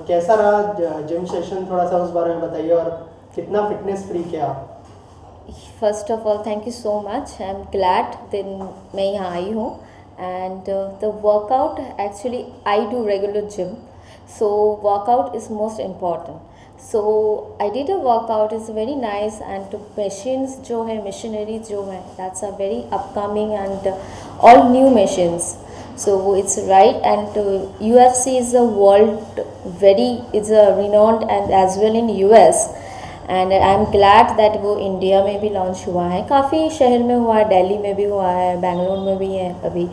कैसा रहा gym session, थोड़ा सा उस बारे में बताइए, और कितना फिटनेस फ्रीक है आप? First of all thank you so much, I am glad दिन मैं यहाँ आई हूँ. And the workout actually I do regular gym, so workout is most important. So I did a workout, it's very nice, and machines जो है, machinery जो है, that's a very upcoming and all new machines. So it's right, and UFC is a world very, it's a renowned and as well in US. And I am glad that वो India में भी launch हुआ है, काफ़ी शहर में हुआ है, दिल्ली में भी हुआ है, बेंगलोर में भी है, अभी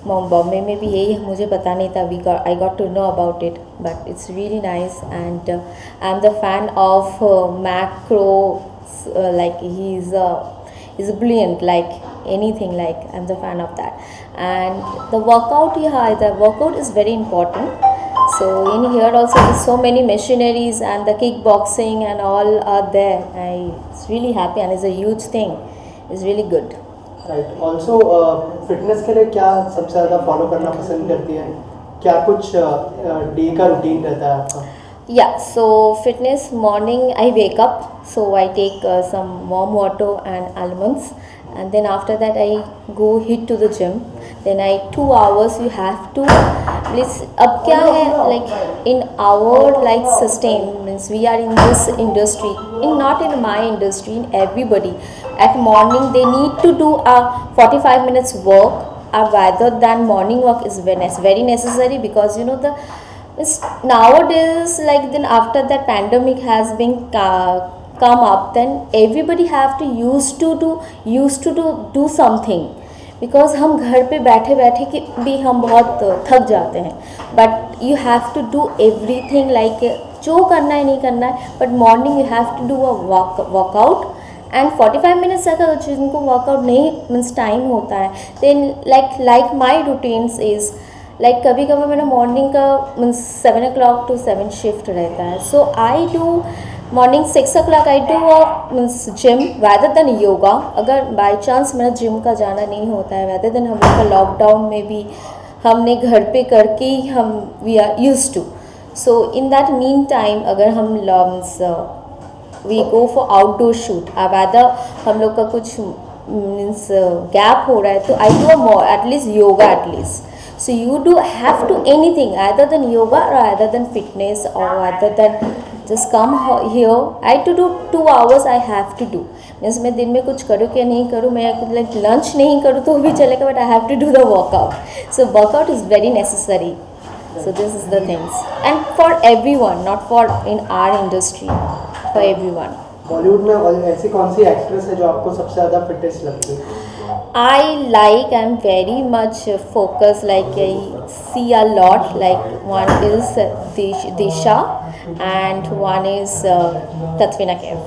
बॉम्बे में भी यही, मुझे पता नहीं था, I got to know about it, but it's really nice. And I am the fan of macro, like he is brilliant like anything, like I'm the fan of that. And the workout, yeah, the workout is very important. So in here also there's so many machineries and the kickboxing and all are there. It's really happy and it's a huge thing. It's really good. Right. Also fitness के लिए क्या सबसे ज़्यादा follow करना पसंद करती है? क्या कुछ डे का रूटीन रहता है आपका? Yeah, so fitness, morning I wake up, so I take some warm water and almonds, and then after that I go hit to the gym. Then 2 hours you have to, please, अब क्या है, like in our like system, means we are in this industry, not in my industry, in everybody, at morning they need to do a 45 minutes work, rather than morning walk is very necessary, because you know the nowadays, like then after that pandemic has been come up, then everybody have to used to do something, because हम घर पे बैठे बैठे कि भी हम बहुत थक जाते हैं, but you have to do everything, like जो करना है नहीं करना है, but morning you have to do a workout. And 45 minutes अगर जिनको वर्कआउट नहीं मीन्स टाइम होता है, then like my routines is like कभी कभी मेरा मॉर्निंग का मीन्स 7 o'clock to 7 शिफ्ट रहता है, so I do morning 6 o'clock I do means gym rather than yoga. अगर बाई चांस मेरा जिम का जाना नहीं होता है, rather than हम लोग का लॉकडाउन में भी हमने घर पे करके ही हम we are use to, so in that mean time अगर हम we go for outdoor shoot, rather हम लोग का कुछ मीन्स गैप हो रहा है, तो I do at least yoga at least. So you do have to anything other than yoga or other than fitness or other than just come here. I to do 2 hours I have to do. Means मैं दिन में कुछ करूँ क्या नहीं करूँ, मैं like lunch नहीं करूँ तो भी चलेगा, but I have to do the workout. So workout is very necessary. So this is the things, and for everyone, not for in our industry, for everyone. Bollywood में ऐसी कौन सी एक्ट्रेस है जो आपको सबसे ज़्यादा फिटेस्ट लगती है? I'm very much focused, like I see a lot, like one is Disha and one is Katrina Kaif.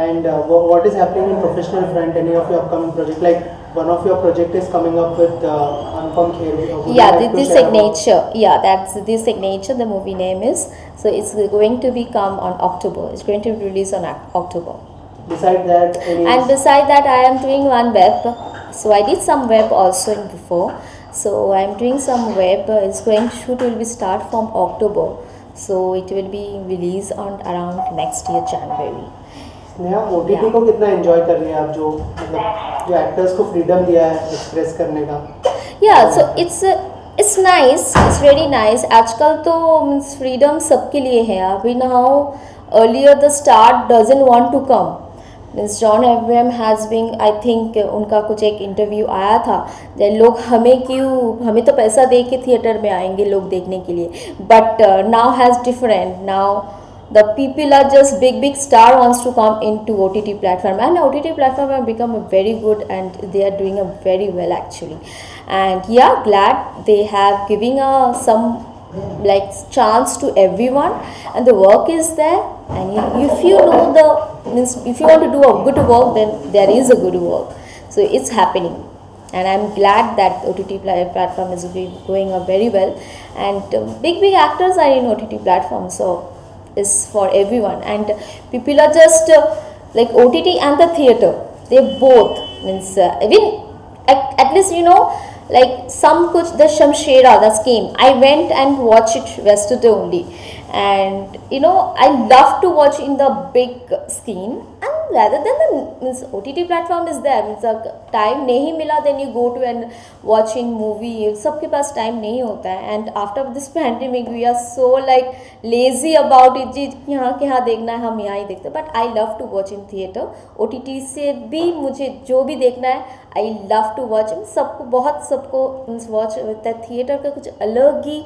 And what is happening in professional front, any of your upcoming project, like one of your project is coming up with Anupam Kher. Yeah, the Signature. Yeah, that's the Signature, the movie name is. So it's going to be come on October. It's going to be released on October. Beside that, beside that, I am doing one web. So I did some web also in before. So I am doing some web. It's going shoot will be start from October. So it will be released on around next year January. Sneha, OTT को कितना enjoy कर रही हैं आप, जो मतलब जो actors को फ्रीडम दिया है एक्सप्रेस करने का? Yeah, so it's nice, it's very nice. आजकल तो मीन्स फ्रीडम सबके लिए है. अभी now earlier the star doesn't want to come. Means John Abraham has been, I think उनका कुछ एक इंटरव्यू आया था, लोग हमें तो पैसा दे के थिएटर में आएंगे लोग देखने के लिए, but now has different. Now the people are just big star wants to come into OTT platform, and OTT platform have become a very good, and they are doing a very well actually. And yeah, glad they have giving some like chance to everyone, and the work is there, and if you know the means if you want to do a good work, then there is a good work, so it's happening. And I'm glad that OTT platform is going very well, and big actors are in OTT platform, so is for everyone, and people are just like OTT and the theater, they both means even at least like some kuch the Shamshera, the scheme. I went and watched it yesterday only, and I love to watch in the big screen. And rather than the means OTT platform is there, means time nahi mila, then you go to and watching movie. सबके पास time नहीं होता है. And after this pandemic, we are so like lazy about it. जी यहाँ के यहाँ देखना है हम यहाँ ही देखते हैं. But I love to watch in theater. OTT से भी मुझे जो भी देखना है, I love to watch. सबको बहुत सबको मीन्स वॉच होता है. थिएटर का कुछ अलग ही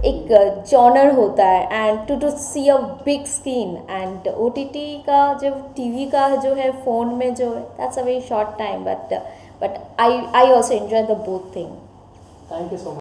एक जॉनर होता है, and to see a big screen. And OTT का जो टीवी का जो है फ़ोन में जो है, that's a very short time, but I also enjoy the both thing. Thank you so much.